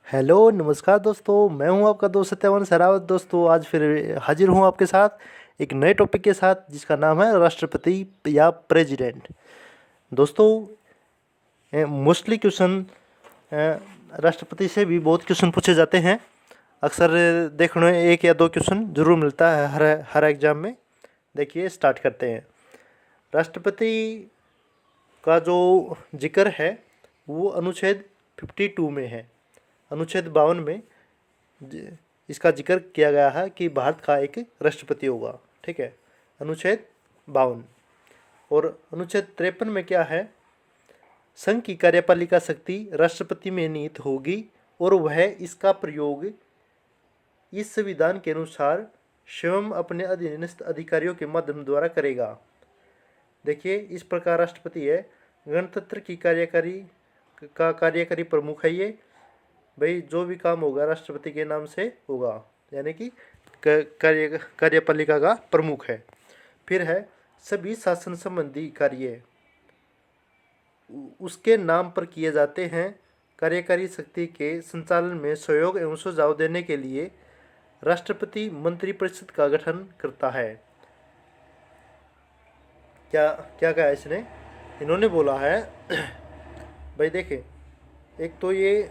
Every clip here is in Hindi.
हेलो नमस्कार दोस्तों, मैं हूं आपका दोस्त सत्यवान सरावत। दोस्तों आज फिर हाजिर हूं आपके साथ एक नए टॉपिक के साथ जिसका नाम है राष्ट्रपति या प्रेसिडेंट। दोस्तों मोस्टली क्वेश्चन राष्ट्रपति से भी बहुत क्वेश्चन पूछे जाते हैं। अक्सर देखने एक या दो क्वेश्चन जरूर मिलता है हर हर एग्जाम में। देखिए स्टार्ट करते हैं। राष्ट्रपति का जो जिक्र है वो अनुच्छेद 52 में है। अनुच्छेद 52 में इसका जिक्र किया गया है कि भारत का एक राष्ट्रपति होगा। ठीक है, अनुच्छेद 52। और अनुच्छेद 53 में क्या है? संघ की कार्यपालिका शक्ति राष्ट्रपति में निहित होगी और वह इसका प्रयोग इस संविधान के अनुसार स्वयं अपने अधीनस्थ अधिकारियों के माध्यम द्वारा करेगा। देखिए इस प्रकार राष्ट्रपति है गणतंत्र की कार्यकारी प्रमुख है। ये भाई जो भी काम होगा राष्ट्रपति के नाम से होगा, यानी कि कार्यपालिका का प्रमुख है। फिर है सभी शासन संबंधी कार्य उसके नाम पर किए जाते हैं। कार्यकारी शक्ति के संचालन में सहयोग एवं सुझाव देने के लिए राष्ट्रपति मंत्रिपरिषद का गठन करता है। क्या क्या कहा इसने? इन्होंने बोला है भाई देखें, एक तो ये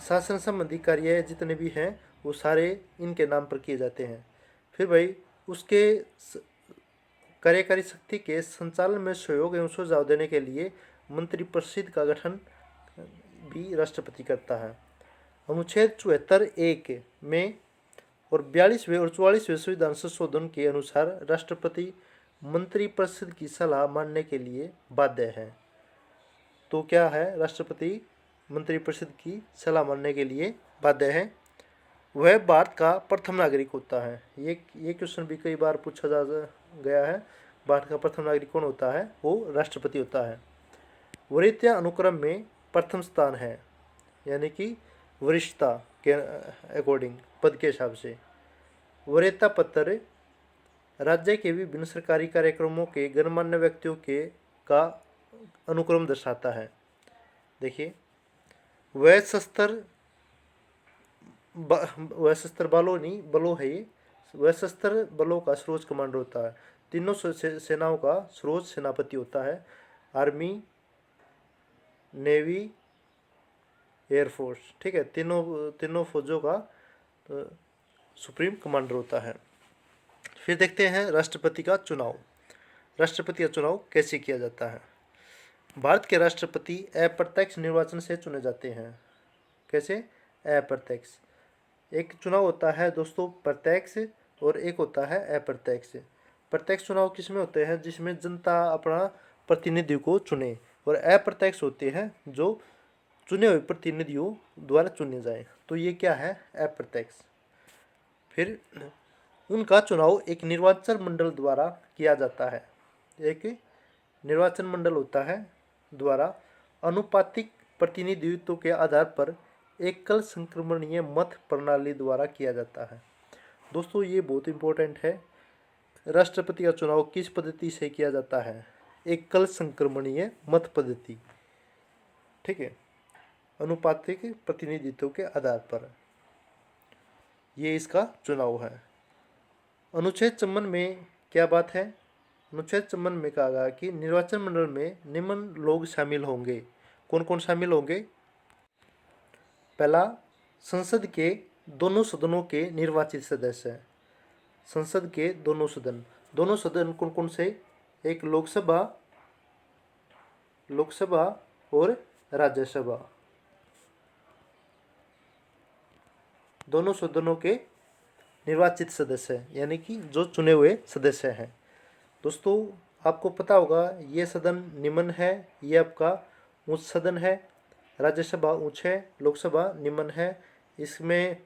शासन संबंधी कार्य जितने भी हैं वो सारे इनके नाम पर किए जाते हैं। फिर भाई उसके कार्यकारी शक्ति के संचालन में सहयोग एवं सुझाव देने के लिए मंत्रिपरिषद का गठन भी राष्ट्रपति करता है। अनुच्छेद 74(1) में और 42वें और 44वें संविधान संशोधन के अनुसार राष्ट्रपति मंत्रिपरिषद की सलाह मानने के लिए बाध्य है। तो क्या है? राष्ट्रपति मंत्रिपरिषद की सलाह मानने के लिए बाध्य है। वह भारत का प्रथम नागरिक होता है। ये क्वेश्चन भी कई बार पूछा जा गया है। भारत का प्रथम नागरिक कौन होता है? वो राष्ट्रपति होता है। वरीयता अनुक्रम में प्रथम स्थान है, यानी कि वरिष्ठता के अकॉर्डिंग पद के हिसाब से। वरीयता पत्र राज्य के विभिन्न सरकारी कार्यक्रमों के गणमान्य व्यक्तियों के का अनुक्रम दर्शाता है। देखिए सशस्त्र बलों है ये। सशस्त्र बलों का सर्वोच्च कमांडर होता है। तीनों सेनाओं का सर्वोच्च सेनापति होता है। Army, navy, air force. ठीक है, तीनों फौजों का सुप्रीम कमांडर होता है। फिर देखते हैं राष्ट्रपति का चुनाव। राष्ट्रपति का चुनाव कैसे किया जाता है? भारत के राष्ट्रपति अप्रत्यक्ष निर्वाचन से चुने जाते हैं। कैसे? अप्रत्यक्ष। एक चुनाव होता है दोस्तों प्रत्यक्ष और एक होता है अप्रत्यक्ष। प्रत्यक्ष चुनाव किसमें होते हैं? जिसमें जनता अपना प्रतिनिधि को चुने, और अप्रत्यक्ष होते हैं जो चुने हुए प्रतिनिधियों द्वारा चुने जाए। तो ये क्या है? अप्रत्यक्ष। फिर उनका चुनाव एक निर्वाचन मंडल द्वारा किया जाता है। एक निर्वाचन मंडल होता है द्वारा अनुपातिक प्रतिनिधित्व के आधार पर एकल संक्रमणीय मत प्रणाली द्वारा किया जाता है। दोस्तों ये बहुत इंपॉर्टेंट है। राष्ट्रपति का चुनाव किस पद्धति से किया जाता है? एकल संक्रमणीय मत पद्धति। ठीक है, अनुपातिक प्रतिनिधित्व के आधार पर ये इसका चुनाव है। अनुच्छेद 54 में क्या बात है? अनुच्छेद 54 में कहा गया कि निर्वाचन मंडल में निम्न लोग शामिल होंगे। कौन कौन शामिल होंगे? पहला, संसद के दोनों सदनों के निर्वाचित सदस्य। संसद के दोनों सदन कौन कौन से? एक लोकसभा और राज्यसभा। दोनों सदनों के निर्वाचित सदस्य, यानी कि जो चुने हुए सदस्य हैं। दोस्तों आपको पता होगा ये सदन निम्न है, ये आपका उच्च सदन है। राज्यसभा उच्च है, लोकसभा निम्न है। इसमें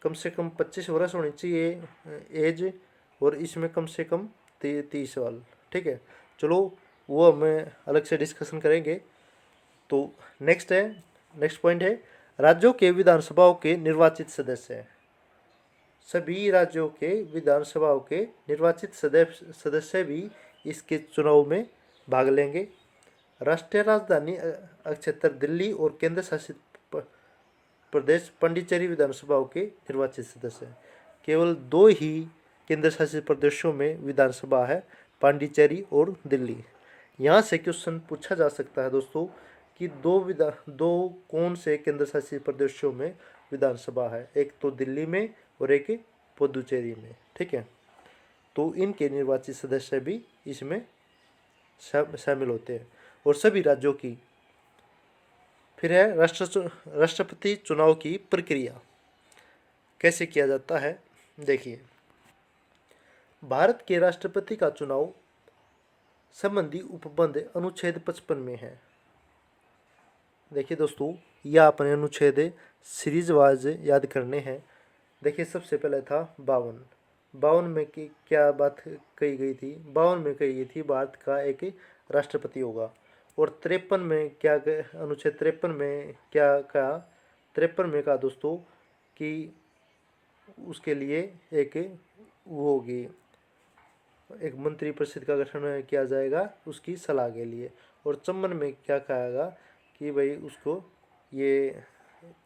कम से कम 25 वर्ष होनी चाहिए एज, और इसमें कम से कम 30 साल। ठीक है, चलो वो हमें अलग से डिस्कशन करेंगे। तो नेक्स्ट पॉइंट है राज्यों के विधानसभाओं के निर्वाचित सदस्य। सभी राज्यों के विधानसभाओं के निर्वाचित सदस्य भी इसके चुनाव में भाग लेंगे। राष्ट्रीय राजधानी क्षेत्र दिल्ली और केंद्र शासित प्रदेश पांडिचेरी विधानसभाओं के निर्वाचित सदस्य हैं। केवल 2 ही केंद्र शासित प्रदेशों में विधानसभा है, पांडिचेरी और दिल्ली। यहाँ से क्वेश्चन पूछा जा सकता है दोस्तों कि दो कौन से केंद्र शासित प्रदेशों में विधानसभा है, एक तो दिल्ली में और एक पुदुचेरी में। ठीक है, तो इनके निर्वाचित सदस्य भी इसमें शामिल होते हैं और सभी राज्यों की। फिर है राष्ट्रपति चुनाव की प्रक्रिया कैसे किया जाता है। देखिए, भारत के राष्ट्रपति का चुनाव संबंधी उपबंध अनुच्छेद 55 में है। देखिए दोस्तों, यह अपने अनुच्छेद सीरीज वाइज याद करने हैं। देखिए, सबसे पहले था 52 में की क्या बात कही गई थी। 52 में कही गई थी भारत का एक राष्ट्रपति होगा। और 53 में क्या, अनुच्छेद 53 में क्या कहा, 53 में कहा दोस्तों कि उसके लिए एक वो होगी, एक मंत्रिपरिषद का गठन किया जाएगा उसकी सलाह के लिए। और 54 में क्या कहेगा कि भाई उसको ये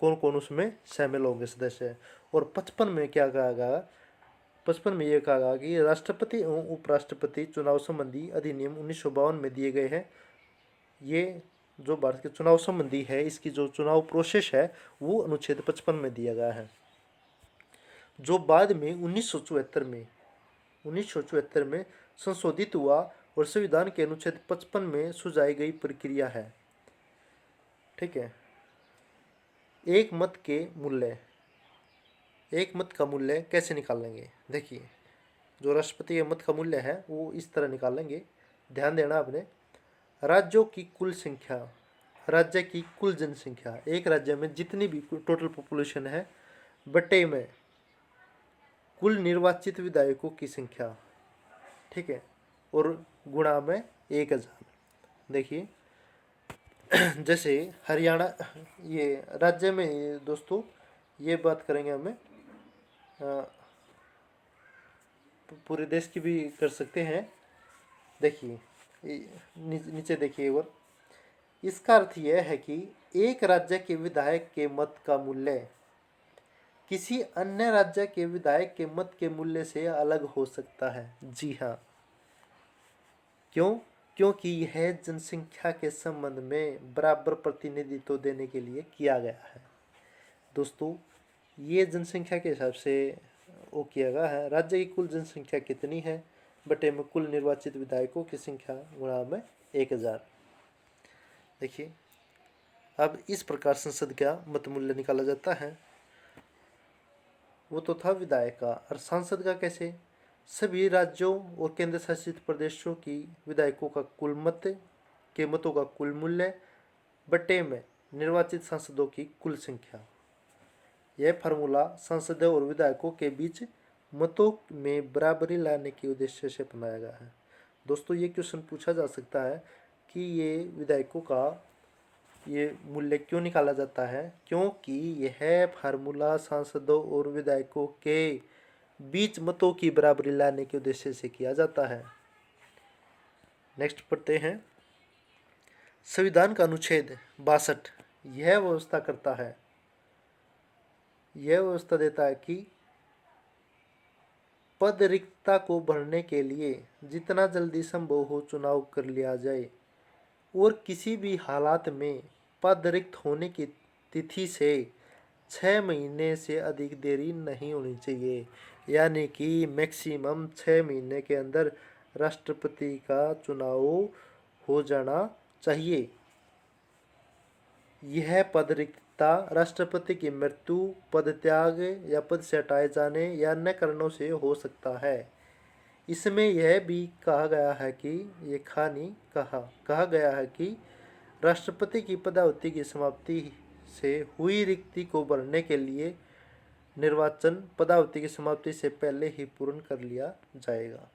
कौन कौन उसमें शामिल होंगे सदस्य। और 55 में क्या कहेगा, 55 में यह कहा गया कि राष्ट्रपति एवं उपराष्ट्रपति चुनाव संबंधी अधिनियम 1952 में दिए गए हैं। ये जो भारत के चुनाव संबंधी है, इसकी जो चुनाव प्रोसेस है वो अनुच्छेद 55 में दिया गया है, जो बाद में 1974 में संशोधित हुआ और संविधान के अनुच्छेद 55 में सुझाई गई प्रक्रिया है। ठीक है, एक मत का मूल्य कैसे निकालेंगे। देखिए, जो राष्ट्रपति के मत का मूल्य है वो इस तरह निकालेंगे, ध्यान देना आपने। राज्यों की कुल संख्या, राज्य की कुल जनसंख्या, एक राज्य में जितनी भी टोटल पॉपुलेशन है, बटे में कुल निर्वाचित विधायकों की संख्या। ठीक है, और गुणा में 1000। देखिए, जैसे हरियाणा, ये राज्य में दोस्तों ये बात करेंगे हमें, पूरे देश की भी कर सकते हैं। देखिए, नीचे देखिए, और इसका अर्थ यह है कि एक राज्य के विधायक के मत का मूल्य किसी अन्य राज्य के विधायक के मत के मूल्य से अलग हो सकता है। जी हाँ, क्यों? क्योंकि यह जनसंख्या के संबंध में बराबर प्रतिनिधित्व देने के लिए किया गया है। दोस्तों, ये जनसंख्या के हिसाब से वो किया गया है, राज्य की कुल जनसंख्या कितनी है बटे में कुल निर्वाचित विधायकों की संख्या गुणा में 1000। देखिए, अब इस प्रकार संसद का मत मूल्य निकाला जाता है। वो तो था विधायक का, और सांसद का कैसे। सभी राज्यों और केंद्र शासित प्रदेशों की विधायकों का कुल मतों का कुल मूल्य बटे में निर्वाचित सांसदों की कुल संख्या। यह फार्मूला सांसदों और विधायकों के बीच मतों में बराबरी लाने के उद्देश्य से बनाया गया है। दोस्तों, ये क्वेश्चन पूछा जा सकता है कि ये विधायकों का ये मूल्य क्यों निकाला जाता है, क्योंकि यह फार्मूला सांसदों और विधायकों के बीच मतों की बराबरी लाने के उद्देश्य से किया जाता है। नेक्स्ट पढ़ते हैं, संविधान का अनुच्छेद 62 यह व्यवस्था करता है, यह व्यवस्था देता है कि पद रिक्तता को भरने के लिए जितना जल्दी संभव हो चुनाव कर लिया जाए और किसी भी हालात में पद रिक्त होने की तिथि से 6 महीने से अधिक देरी नहीं होनी चाहिए। यानी कि मैक्सिमम 6 महीने के अंदर राष्ट्रपति का चुनाव हो जाना चाहिए। यह पद रिक्तता राष्ट्रपति की मृत्यु, पद त्याग या पद से हटाए जाने या न कारणों से हो सकता है। इसमें यह भी कहा गया है कि कहा गया है कि राष्ट्रपति की पदावधि की समाप्ति से हुई रिक्ति को भरने के लिए निर्वाचन पदावधि की समाप्ति से पहले ही पूर्ण कर लिया जाएगा।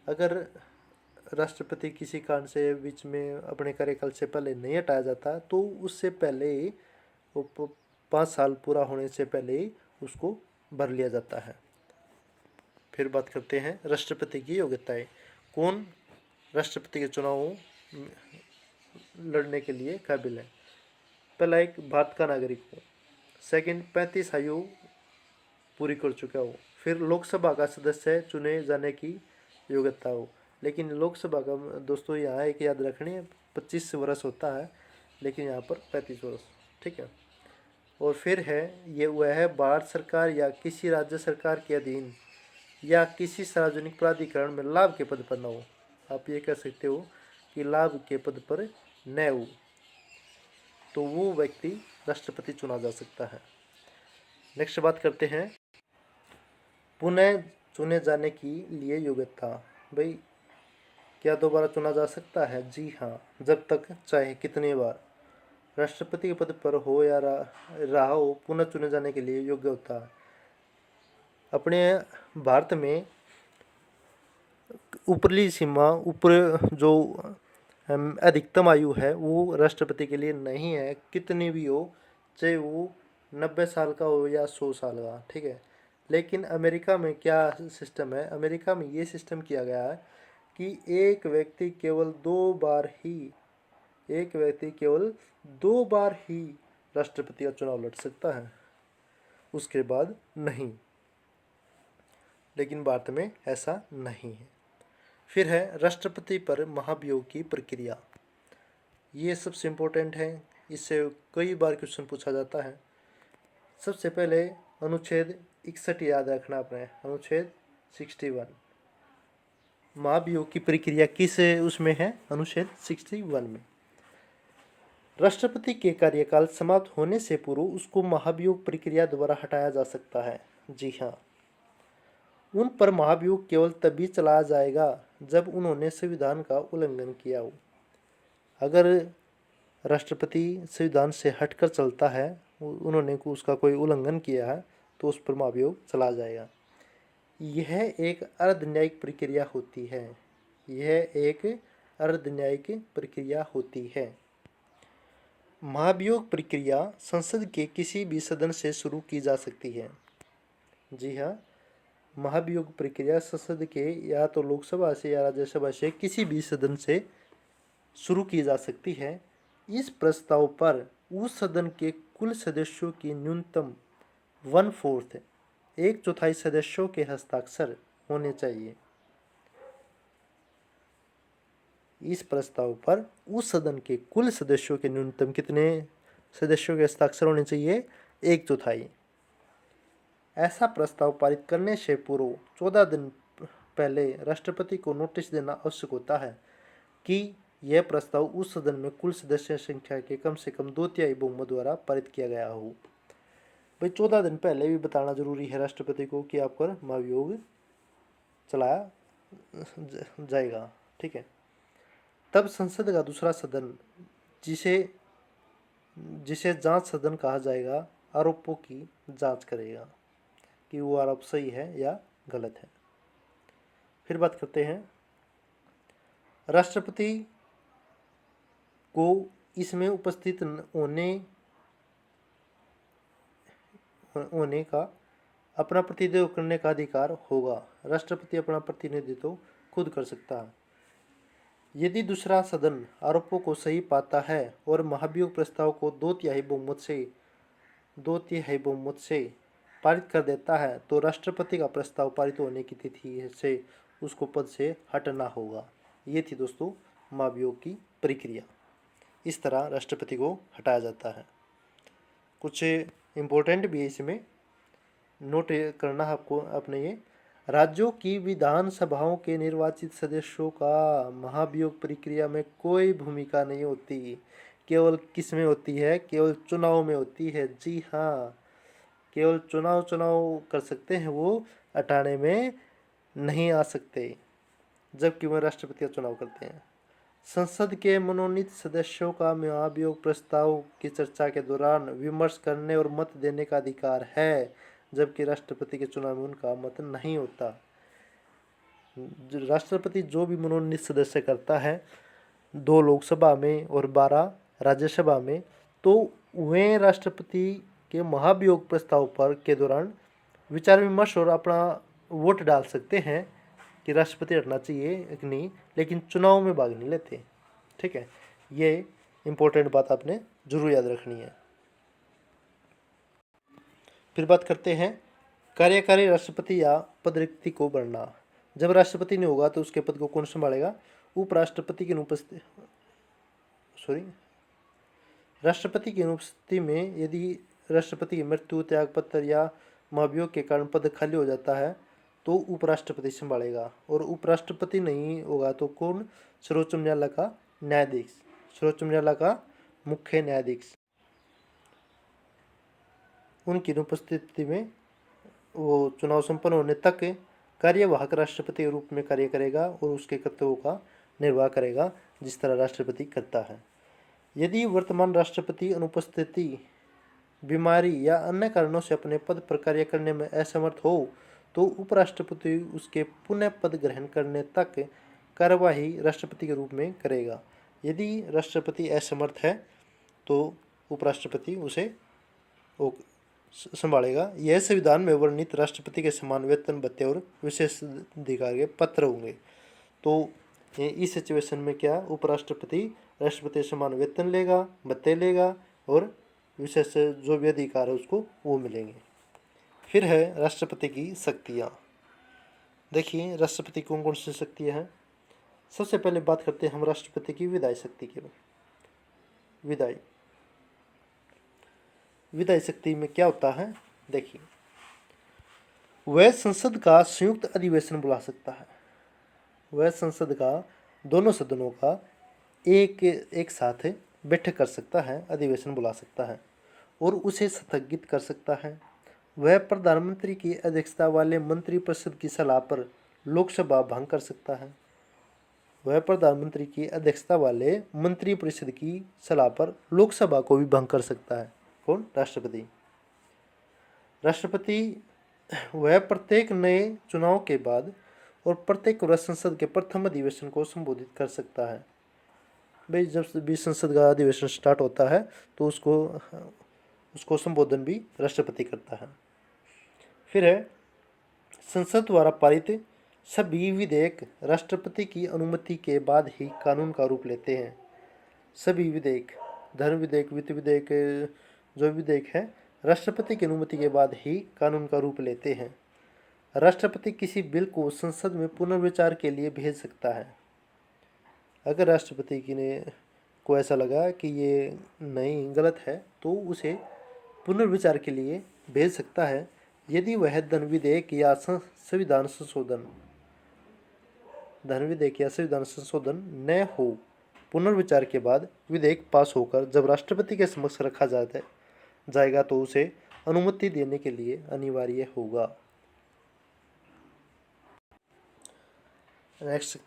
अगर राष्ट्रपति किसी कारण से बीच में अपने कार्यकाल से पहले नहीं हटाया जाता तो उससे पहले ही, वो 5 साल पूरा होने से पहले ही उसको भर लिया जाता है। फिर बात करते हैं राष्ट्रपति की योग्यताएं। कौन राष्ट्रपति के चुनाव लड़ने के लिए काबिल है। पहला एक भारत का नागरिक हो, सेकंड 35 आयु पूरी कर चुका हो, फिर लोकसभा का सदस्य चुने जाने की योग्यता हो। लेकिन लोकसभा का दोस्तों यहाँ एक याद रखनी है, 25 वर्ष होता है, लेकिन यहाँ पर 35 वर्ष, ठीक है। और फिर है ये वह है भारत सरकार या किसी राज्य सरकार के अधीन या किसी सार्वजनिक प्राधिकरण में लाभ के पद पर न हो। आप ये कह सकते हो कि लाभ के पद पर न हो, तो वो व्यक्ति राष्ट्रपति चुना जा सकता है। नेक्स्ट बात करते हैं पुनः चुने जाने की लिए योग्यता। भाई क्या दोबारा चुना जा सकता है? जी हाँ, जब तक चाहे कितनी बार राष्ट्रपति के पद पर हो या रहा हो, पुनः चुने जाने के लिए योग्य होता है। अपने भारत में ऊपरली सीमा, ऊपर जो अधिकतम आयु है वो राष्ट्रपति के लिए नहीं है, कितनी भी हो, चाहे वो 90 साल का हो या 100 साल का, ठीक है। लेकिन अमेरिका में क्या सिस्टम है? अमेरिका में ये सिस्टम किया गया है कि एक व्यक्ति केवल 2 बार ही राष्ट्रपति का चुनाव लड़ सकता है, उसके बाद नहीं। लेकिन भारत में ऐसा नहीं है। फिर है राष्ट्रपति पर महाभियोग की प्रक्रिया। ये सबसे इम्पोर्टेंट है, इससे कई बार क्वेश्चन पूछा जाता है। सबसे पहले अनुच्छेद 61 याद रखना आपने, अनुच्छेद 61। महाभियोग की प्रक्रिया किस उसमें है? अनुच्छेद 61 में। राष्ट्रपति के कार्यकाल समाप्त होने से पूर्व उसको महाभियोग प्रक्रिया द्वारा हटाया जा सकता है। जी हाँ, उन पर महाभियोग केवल तभी चलाया जाएगा जब उन्होंने संविधान का उल्लंघन किया हो। अगर राष्ट्रपति संविधान से हटकर चलता है, उन्होंने उसका कोई उल्लंघन किया है, तो उस पर महाभियोग चला जाएगा। यह एक अर्धन्यायिक प्रक्रिया होती है। यह एक अर्धन्यायिक प्रक्रिया होती है। महाभियोग प्रक्रिया संसद के किसी भी सदन से शुरू की जा सकती है। जी हाँ, महाभियोग प्रक्रिया संसद के या तो लोकसभा से या राज्यसभा से किसी भी सदन से शुरू की जा सकती है। इस प्रस्ताव पर उस सदन के कुल सदस्यों की न्यूनतम 1/4 1/4 सदस्यों के हस्ताक्षर होने चाहिए। इस प्रस्ताव पर उस सदन के कुल सदस्यों के न्यूनतम कितने सदस्यों के हस्ताक्षर होने चाहिए? 1/4। ऐसा प्रस्ताव पारित करने से पूर्व 14 दिन पहले राष्ट्रपति को नोटिस देना आवश्यक होता है कि यह प्रस्ताव उस सदन में कुल सदस्य संख्या के कम से कम 2/3 बहुमत द्वारा पारित किया गया हो। भाई 14 दिन पहले भी बताना जरूरी है राष्ट्रपति को कि आप पर महाभियोग चलाया जाएगा, ठीक है। तब संसद का दूसरा सदन, जिसे जांच सदन कहा जाएगा, आरोपों की जांच करेगा कि वो आरोप सही है या गलत है। फिर बात करते हैं राष्ट्रपति को इसमें उपस्थित होने का अपना प्रतिनिधित्व करने का अधिकार होगा। राष्ट्रपति अपना प्रतिनिधित्व खुद कर सकता है। यदि दूसरा सदन आरोपों को सही पाता है और महाभियोग प्रस्ताव को 2/3 बहुमत से पारित कर देता है, तो राष्ट्रपति का प्रस्ताव पारित होने की तिथि से उसको पद से हटना होगा। ये थी दोस्तों महाभियोग की प्रक्रिया। इस तरह राष्ट्रपति को हटाया जाता है। कुछ इम्पोर्टेंट भी है इसमें, नोट करना आपको अपने ये। राज्यों की विधानसभाओं के निर्वाचित सदस्यों का महाभियोग प्रक्रिया में कोई भूमिका नहीं होती। केवल किस में होती है? केवल चुनाव में होती है। जी हाँ, केवल चुनाव कर सकते हैं, वो हटाने में नहीं आ सकते, जबकि वह राष्ट्रपति का चुनाव करते हैं। संसद के मनोनीत सदस्यों का महाभियोग प्रस्ताव की चर्चा के दौरान विमर्श करने और मत देने का अधिकार है, जबकि राष्ट्रपति के चुनाव में उनका मत नहीं होता। राष्ट्रपति जो भी मनोनीत सदस्य करता है 2 लोकसभा में और 12 राज्यसभा में, तो वे राष्ट्रपति के महाभियोग प्रस्ताव पर के दौरान विचार विमर्श और अपना वोट डाल सकते हैं कि राष्ट्रपति हटना चाहिए कि नहीं, लेकिन चुनाव में भाग नहीं लेते। ठीक है, ये इम्पोर्टेंट बात आपने जरूर याद रखनी है। फिर बात करते हैं कार्यकारी राष्ट्रपति या पद रिक्ति को भरना। जब राष्ट्रपति नहीं होगा तो उसके पद को कौन संभालेगा? उपराष्ट्रपति की अनुपस्थिति राष्ट्रपति की अनुपस्थिति में यदि राष्ट्रपति की मृत्यु, त्यागपत्र या महाभियोग के कारण पद खाली हो जाता है तो उपराष्ट्रपति संभालेगा। और उपराष्ट्रपति नहीं होगा तो कौन? सर्वोच्च न्यायालय का न्यायाधीश, सर्वोच्च न्यायालय का मुख्य न्यायाधीश। उनकी अनुपस्थिति में वो चुनाव संपन्न होने तक कार्यवाहक राष्ट्रपति के रूप में कार्य करेगा और उसके कर्तव्यों का निर्वाह करेगा जिस तरह राष्ट्रपति करता है। यदि वर्तमान राष्ट्रपति अनुपस्थिति, बीमारी या अन्य कारणों से अपने पद पर कार्य करने में असमर्थ हो तो उपराष्ट्रपति उसके पुनः पद ग्रहण करने तक कार्यवाही राष्ट्रपति के रूप में करेगा। यदि राष्ट्रपति असमर्थ है तो उपराष्ट्रपति उसे संभालेगा। यह संविधान में वर्णित राष्ट्रपति के समान वेतन, भत्ते और विशेष अधिकार के पत्र होंगे। तो इस सिचुएशन में क्या? उपराष्ट्रपति राष्ट्रपति समान वेतन लेगा, भत्ते लेगा और विशेष जो भी अधिकार है उसको वो मिलेंगे। फिर है राष्ट्रपति की शक्तियाँ। देखिए राष्ट्रपति कौन कौन सी शक्तियाँ हैं। सबसे पहले बात करते हैं हम राष्ट्रपति की विधायी शक्ति के बारे। विधायी शक्ति में क्या होता है? देखिए वह संसद का संयुक्त अधिवेशन बुला सकता है। वह संसद का दोनों सदनों का एक साथ बैठक कर सकता है, अधिवेशन बुला सकता है और उसे स्थगित कर सकता है। वह प्रधानमंत्री की अध्यक्षता वाले मंत्रिपरिषद की सलाह पर लोकसभा भंग कर सकता है। वह प्रधानमंत्री की अध्यक्षता वाले मंत्रिपरिषद की सलाह पर लोकसभा को भी भंग कर सकता है। कौन? राष्ट्रपति। राष्ट्रपति वह प्रत्येक नए चुनाव के बाद और प्रत्येक वर्ष संसद के प्रथम अधिवेशन को संबोधित कर सकता है। भाई जब भी संसद का अधिवेशन स्टार्ट होता है तो उसको संबोधन भी राष्ट्रपति करता है। फिर है संसद द्वारा पारित सभी विधेयक राष्ट्रपति की अनुमति के बाद ही कानून का रूप लेते हैं। सभी विधेयक, धर्म विधेयक, वित्त विधेयक, जो विधेयक है राष्ट्रपति की अनुमति के बाद ही कानून का रूप लेते हैं। राष्ट्रपति किसी बिल को संसद में पुनर्विचार के लिए भेज सकता है। अगर राष्ट्रपति को ऐसा लगा कि ये नहीं, गलत है तो उसे पुनर्विचार के लिए भेज सकता है। यदि वह धन विधेयक या संविधान संशोधन न हो, पुनर्विचार के बाद विधेयक पास होकर जब राष्ट्रपति के समक्ष रखा जाएगा तो उसे अनुमति देने के लिए अनिवार्य होगा। नेक्स्ट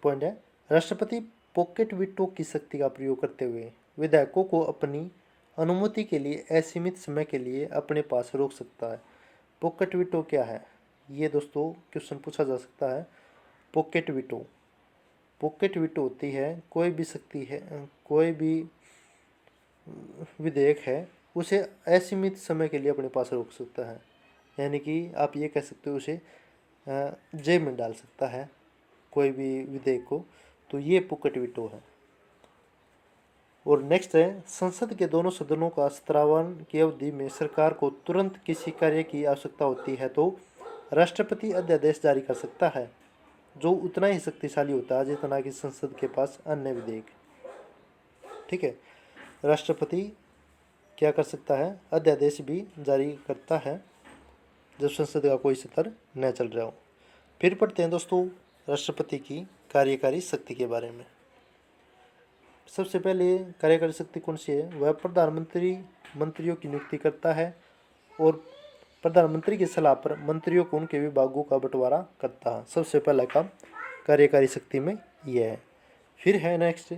पॉइंट है राष्ट्रपति पॉकेट वीटो की शक्ति का प्रयोग करते हुए विधायकों को अपनी अनुमति के लिए असीमित समय के लिए अपने पास रोक सकता है। पॉकेट वीटो क्या है? ये दोस्तों क्वेश्चन पूछा जा सकता है। पॉकेट वीटो होती है कोई भी विधेयक है उसे असीमित समय के लिए अपने पास रोक सकता है। यानी कि आप ये कह सकते हो उसे जेल में डाल सकता है कोई भी विधेयक को, तो ये पॉकेट वीटो है। और नेक्स्ट है संसद के दोनों सदनों का सत्रावन की अवधि में सरकार को तुरंत किसी कार्य की आवश्यकता होती है तो राष्ट्रपति अध्यादेश जारी कर सकता है जो उतना ही शक्तिशाली होता है जितना कि संसद के पास अन्य विधेयक। ठीक है, राष्ट्रपति क्या कर सकता है? अध्यादेश भी जारी करता है जब संसद का कोई सत्र न चल रहा हो। फिर पढ़ते हैं दोस्तों राष्ट्रपति की कार्यकारी शक्ति के बारे में। सबसे पहले कार्यकारी शक्ति कौन सी है? वह प्रधानमंत्री मंत्रियों की नियुक्ति करता है और प्रधानमंत्री की सलाह पर मंत्रियों को उनके विभागों का बंटवारा करता है। सबसे पहला काम कार्यकारी शक्ति में यह है। फिर है नेक्स्ट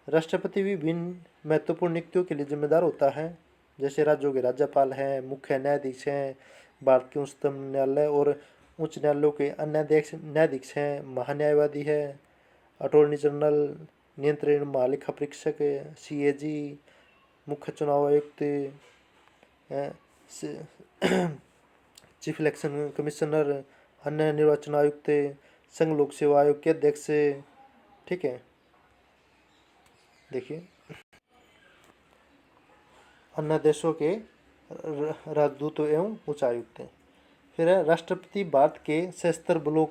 राष्ट्रपति विभिन्न महत्वपूर्ण नियुक्तियों के लिए जिम्मेदार होता है, जैसे राज्यों के राज्यपाल हैं, मुख्य न्यायाधीश हैं, भारत के उच्चतम न्यायालय और उच्च न्यायालयों के अन्य न्यायाधीश हैं, महान्यायवादी है, अटॉर्नी जनरल, नियंत्रण महालेखा परीक्षक, CAG, मुख्य चुनाव आयुक्त, चीफ इलेक्शन कमिश्नर, अन्य निर्वाचन आयुक्त, संघ लोक सेवा आयोग के अध्यक्ष। ठीक है, देखिए अन्य देशों के राजदूत एवं उच्चायुक्त। फिर है राष्ट्रपति भारत के सशस्त्र बलों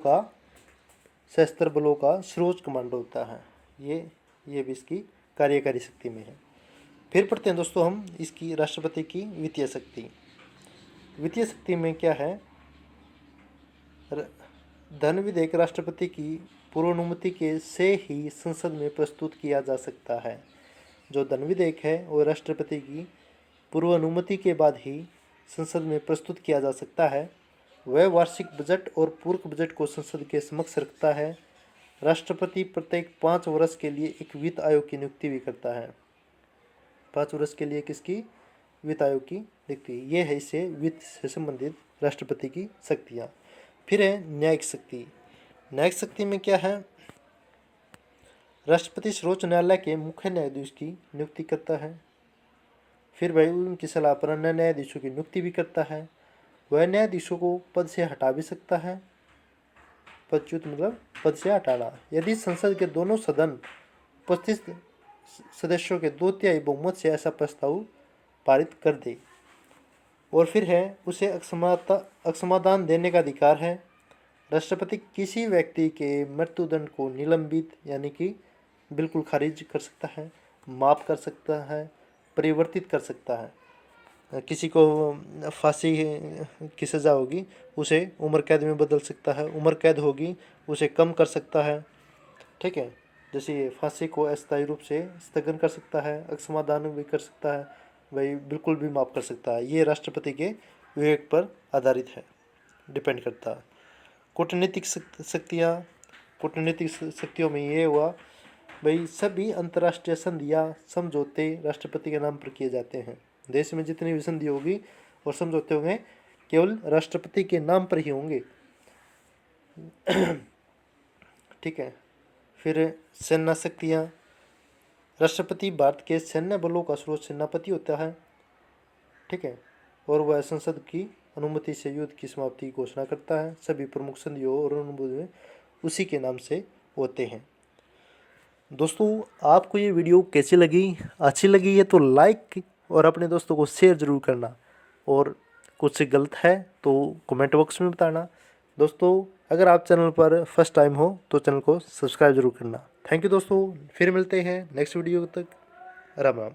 का सर्वोच्च कमांडर होता है। ये भी इसकी कार्यकारी शक्ति में है। फिर पढ़ते हैं दोस्तों हम इसकी राष्ट्रपति की वित्तीय शक्ति। वित्तीय शक्ति में क्या है, धन विधेयक राष्ट्रपति की पूर्वानुमति के से ही संसद में प्रस्तुत किया जा सकता है। जो धन विधेयक है वो राष्ट्रपति की पूर्वानुमति के बाद ही संसद में प्रस्तुत किया जा सकता है। वह वार्षिक बजट और पूरक बजट को संसद के समक्ष रखता है। राष्ट्रपति प्रत्येक 5 वर्ष के लिए एक वित्त आयोग की नियुक्ति भी करता है। 5 वर्ष के लिए किसकी? वित्त आयोग की नियुक्ति। ये है इसे वित्त से संबंधित राष्ट्रपति की शक्तियाँ। फिर है न्यायिक शक्ति। न्यायिक शक्ति में क्या है, राष्ट्रपति सर्वोच्च न्यायालय के मुख्य न्यायाधीश की नियुक्ति करता है। फिर वह उनकी सलाह पर अन्य न्यायाधीशों की नियुक्ति भी करता है। वह न्यायाधीशों को पद से हटा भी सकता है। पदच्युत मतलब पद से हटाना, यदि संसद के दोनों सदन उपस्थित सदस्यों के 2/3 बहुमत से ऐसा प्रस्ताव पारित कर दे। और फिर है उसे अक्षमादान देने का अधिकार है। राष्ट्रपति किसी व्यक्ति के मृत्युदंड को निलंबित यानी कि बिल्कुल खारिज कर सकता है, माफ़ कर सकता है, परिवर्तित कर सकता है। किसी को फांसी की सज़ा होगी उसे उम्र कैद में बदल सकता है, उम्र कैद होगी उसे कम कर सकता है। ठीक है, जैसे फांसी को अस्थायी रूप से स्थगन कर सकता है, अक्षमादान भी कर सकता है, वही बिल्कुल भी माफ़ कर सकता है। ये राष्ट्रपति के विवेक पर आधारित है, डिपेंड करता है। कूटनीतिक शक्तियाँ, कूटनीतिक शक्तियों में ये हुआ भाई सभी अंतर्राष्ट्रीय संधियाँ समझौते राष्ट्रपति के नाम पर किए जाते हैं। देश में जितनी भी संधि होगी और समझौते होंगे केवल राष्ट्रपति के नाम पर ही होंगे। ठीक है। फिर सेना शक्तियाँ, राष्ट्रपति भारत के सैन्य बलों का सर्वोच्च सेनापति होता है। ठीक है, और वह संसद की अनुमति से युद्ध की समाप्ति की घोषणा करता है। सभी प्रमुख संधियों और अनुबंध उसी के नाम से होते हैं। दोस्तों आपको ये वीडियो कैसी लगी? अच्छी लगी है तो लाइक और अपने दोस्तों को शेयर ज़रूर करना, और कुछ गलत है तो कमेंट बॉक्स में बताना। दोस्तों अगर आप चैनल पर फर्स्ट टाइम हो तो चैनल को सब्सक्राइब जरूर करना। थैंक यू दोस्तों, फिर मिलते हैं नेक्स्ट वीडियो तक। राम राम।